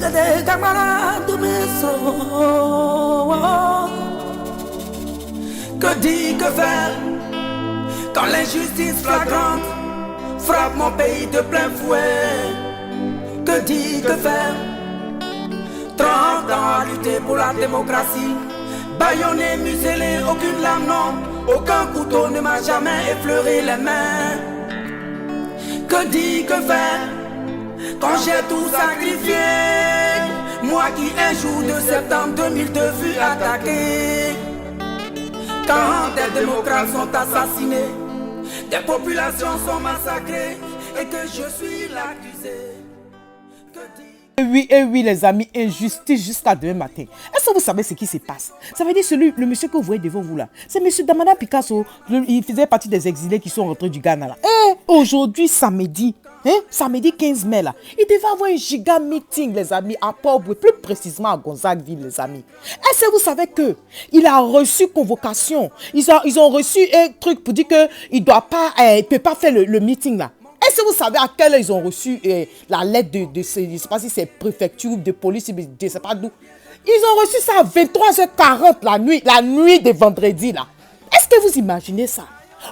des camarades de maison. Que dire, que faire quand l'injustice flagrante frappe mon pays de plein fouet? Que dire, que faire? 30 ans à lutter pour la démocratie, bâillonné, muselé, aucune lame, non, aucun couteau ne m'a jamais effleuré les mains. Que dire, que faire quand j'ai tout sacrifié? Moi qui un jour de septembre 2002 fus attaqué. Quand des démocrates sont assassinés, des populations sont massacrées et que je suis l'accusé. Que dire? Et oui, les amis, injustice jusqu'à demain matin. Est-ce que vous savez ce qui se passe? Ça veut dire le monsieur que vous voyez devant vous là, c'est monsieur Damana Picasso. Il faisait partie des exilés qui sont rentrés du Ghana là. Et aujourd'hui, samedi, samedi 15 mai là, il devait avoir un giga meeting, les amis, à Port-Boué, plus précisément à Gonzagueville, les amis. Est-ce que vous savez que il a reçu convocation? Ils ont reçu un truc pour dire que il peut pas faire le meeting là. Est-ce que vous savez à quelle heure ils ont reçu la lettre de je ne sais pas si c'est préfecture de police, je ne sais pas d'où. Ils ont reçu ça à 23h40 la nuit de vendredi là. Est-ce que vous imaginez ça?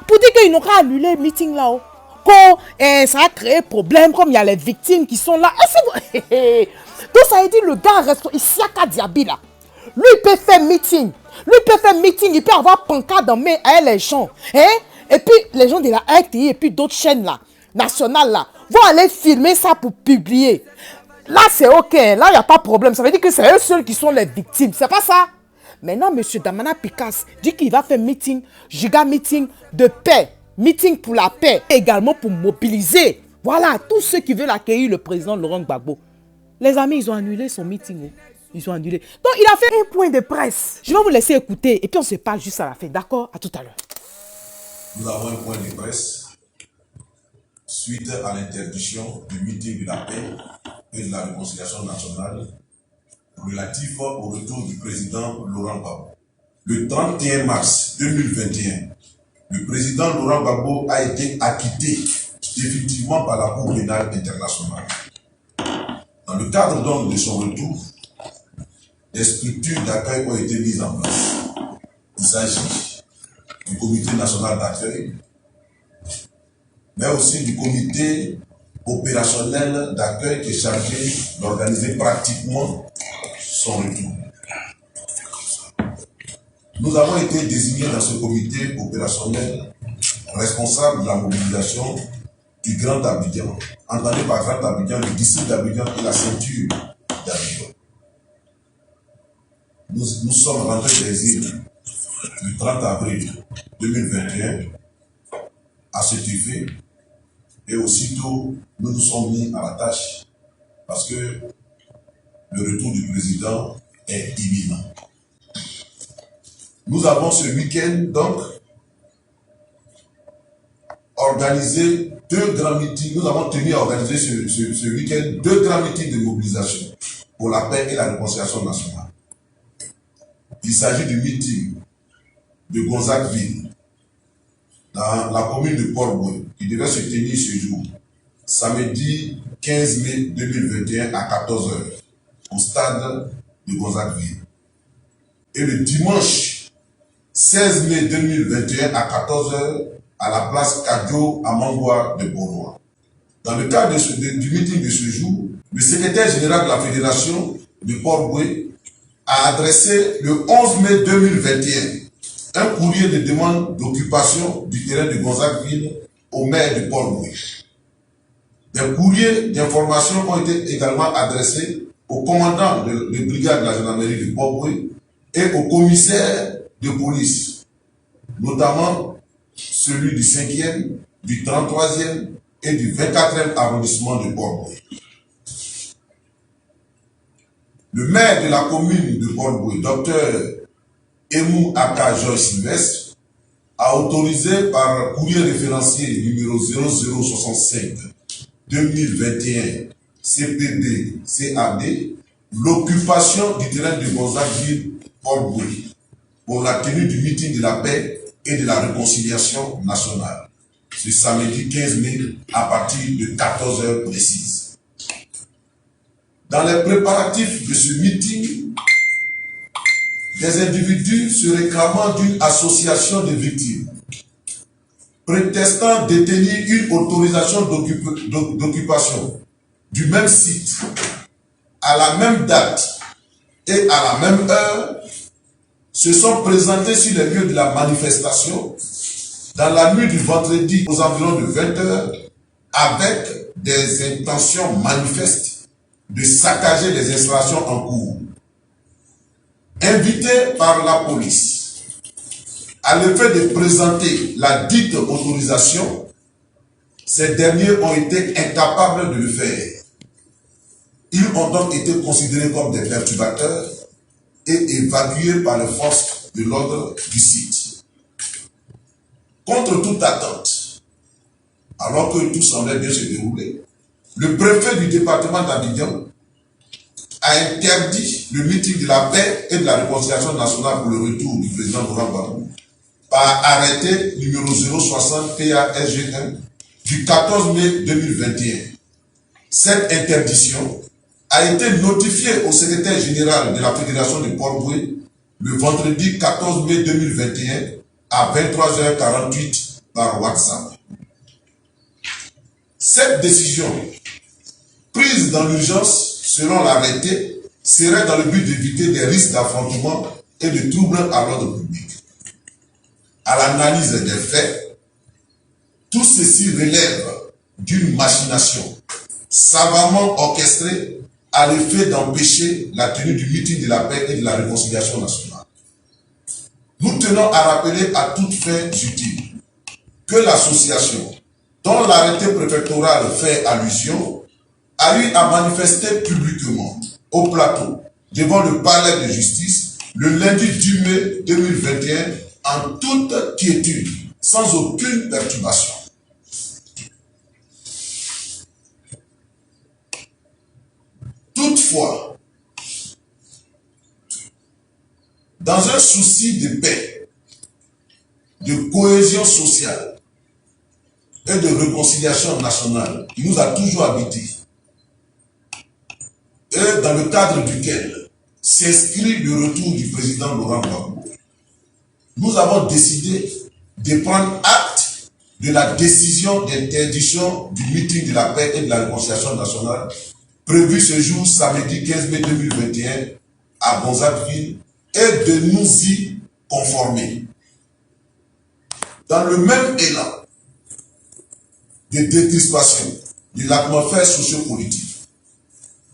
Pour dire qu'ils n'ont qu'à annuler le meeting là. Ça a créé problème, comme il y a les victimes qui sont là. Est-ce que donc ça veut dire le gars reste ici à Kadiabi là. Lui il peut faire meeting. Il peut avoir pancarte dans main à les gens. Et puis les gens de la RTI et puis d'autres chaînes là, nationales là, vont aller filmer ça pour publier. Là c'est ok, là il n'y a pas de problème. Ça veut dire que c'est eux seuls qui sont les victimes. C'est pas ça. Maintenant, M. Damana Picasso dit qu'il va faire meeting, giga meeting de paix. Meeting pour la paix, également pour mobiliser. Voilà, tous ceux qui veulent accueillir le président Laurent Gbagbo. Les amis, ils ont annulé son meeting. Ils ont annulé. Donc, il a fait un point de presse. Je vais vous laisser écouter et puis on se parle juste à la fin. D'accord? À tout à l'heure. Nous avons un point de presse suite à l'interdiction du meeting de la paix et de la réconciliation nationale relatif au retour du président Laurent Gbagbo. Le 31 mars 2021, le président Laurent Gbagbo a été acquitté définitivement par la Cour pénale internationale. Dans le cadre donc de son retour, des structures d'accueil ont été mises en place. Il s'agit du comité national d'accueil, mais aussi du comité opérationnel d'accueil qui est chargé d'organiser pratiquement son retour. Nous avons été désignés dans ce comité opérationnel responsable de la mobilisation du Grand Abidjan, entendu par Grand Abidjan, le district d'Abidjan et la ceinture d'Abidjan. Nous sommes rentrés des îles le 30 avril 2021 à cet effet et aussitôt nous nous sommes mis à la tâche parce que le retour du président est imminent. Nous avons ce week-end donc organisé deux grands meetings. Nous avons tenu à organiser ce week-end deux grands meetings de mobilisation pour la paix et la réconciliation nationale. Il s'agit du meeting de Gonzagueville dans la commune de Port-Boué qui devait se tenir ce jour, samedi 15 mai 2021 à 14 h au stade de Gonzagueville. Et le dimanche 16 mai 2021 à 14 h à la place Kadio à Mangoua de Bourgoin. Dans le cadre du meeting de ce jour, le secrétaire général de la Fédération de Port-Boué a adressé le 11 mai 2021 un courrier de demande d'occupation du terrain de Gonzagueville au maire de Port-Boué. Des courriers d'information ont été également adressés au commandant de brigade de la gendarmerie de Port-Boué et au commissaire de police, notamment celui du 5e, du 33e et du 24e arrondissement de Port-Boué. Le maire de la commune de Port-Boué, Dr Emou Aka Joyce Sylvestre, a autorisé par courrier référencier numéro 0065 2021 CPD CAD l'occupation du terrain de Gonzagueville Port-Boué pour la tenue du meeting de la paix et de la réconciliation nationale ce samedi 15 mai à partir de 14 h précises. Dans les préparatifs de ce meeting, des individus se réclamant d'une association de victimes, prétextant détenir une autorisation d'occupation du même site, à la même date et à la même heure, se sont présentés sur les lieux de la manifestation dans la nuit du vendredi aux environs de 20 h avec des intentions manifestes de saccager les installations en cours. Invités par la police à l'effet de présenter la dite autorisation, ces derniers ont été incapables de le faire. Ils ont donc été considérés comme des perturbateurs et évacués par les forces de l'ordre du site. Contre toute attente, alors que tout semblait bien se dérouler, le préfet du département d'Abidjan a interdit le meeting de la paix et de la réconciliation nationale pour le retour du président Laurent Gbagbo par arrêté numéro 060 PASG1 du 14 mai 2021. Cette interdiction a été notifiée au secrétaire général de la Fédération de Port-Boué le vendredi 14 mai 2021 à 23h48 par WhatsApp. Cette décision, prise dans l'urgence selon l'arrêté, serait dans le but d'éviter des risques d'affrontement et de troubles à l'ordre public. À l'analyse des faits, tout ceci relève d'une machination savamment orchestrée à l'effet d'empêcher la tenue du meeting de la paix et de la réconciliation nationale. Nous tenons à rappeler à toutes fins utiles que l'association, dont l'arrêté préfectoral fait allusion, a eu à manifester publiquement au plateau devant le palais de justice le lundi 10 mai 2021 en toute quiétude, sans aucune perturbation. Toutefois, dans un souci de paix, de cohésion sociale et de réconciliation nationale qui nous a toujours habités, et dans le cadre duquel s'inscrit le retour du président Laurent Gbagbo, nous avons décidé de prendre acte de la décision d'interdiction du meeting de la paix et de la réconciliation nationale prévu ce jour, samedi 15 mai 2021, à Gonzagueville, et de nous y conformer. Dans le même élan de décrispation de l'atmosphère sociopolitique,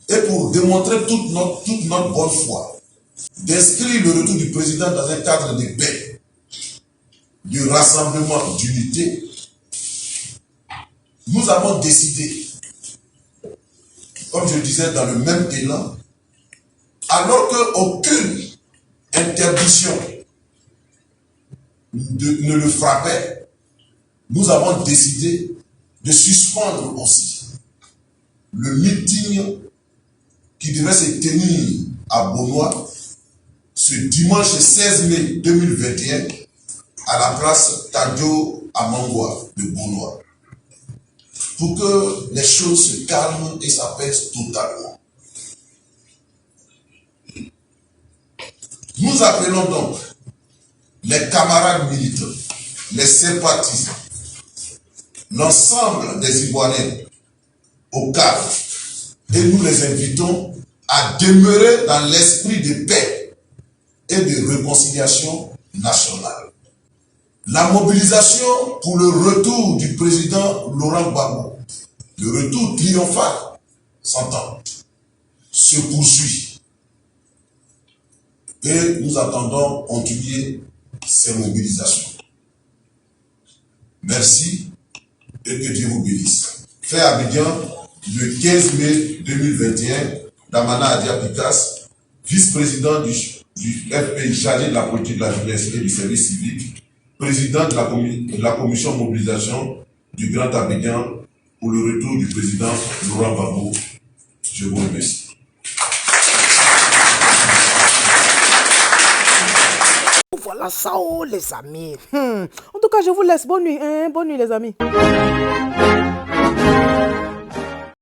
et pour démontrer toute notre bonne foi, d'inscrire le retour du président dans un cadre de paix, de rassemblement, d'unité, nous avons décidé, comme je disais, dans le même élan, alors qu'aucune interdiction ne le frappait, nous avons décidé de suspendre aussi le meeting qui devait se tenir à Beaunois ce dimanche 16 mai 2021 à la place Tadio Amangwa de Beaunois, pour que les choses se calment et s'apaisent totalement. Nous appelons donc les camarades militants, les sympathisants, l'ensemble des Ivoiriens au calme, et nous les invitons à demeurer dans l'esprit de paix et de réconciliation nationale. La mobilisation pour le retour du président Laurent Gbagbo, le retour triomphal, s'entend, se poursuit. Et nous attendons continuer ces mobilisations. Merci et que Dieu vous bénisse. Fait Abidjan, le 15 mai 2021, Damana Adia Pikas, vice-président du FPI chargé de la politique de la jeunesse et du service civique, président de la commission mobilisation du Grand Abidjan pour le retour du président Laurent Gbagbo. Je vous remercie. Voilà ça, oh, les amis. En tout cas, je vous laisse. Bonne nuit, hein? Bonne nuit, les amis.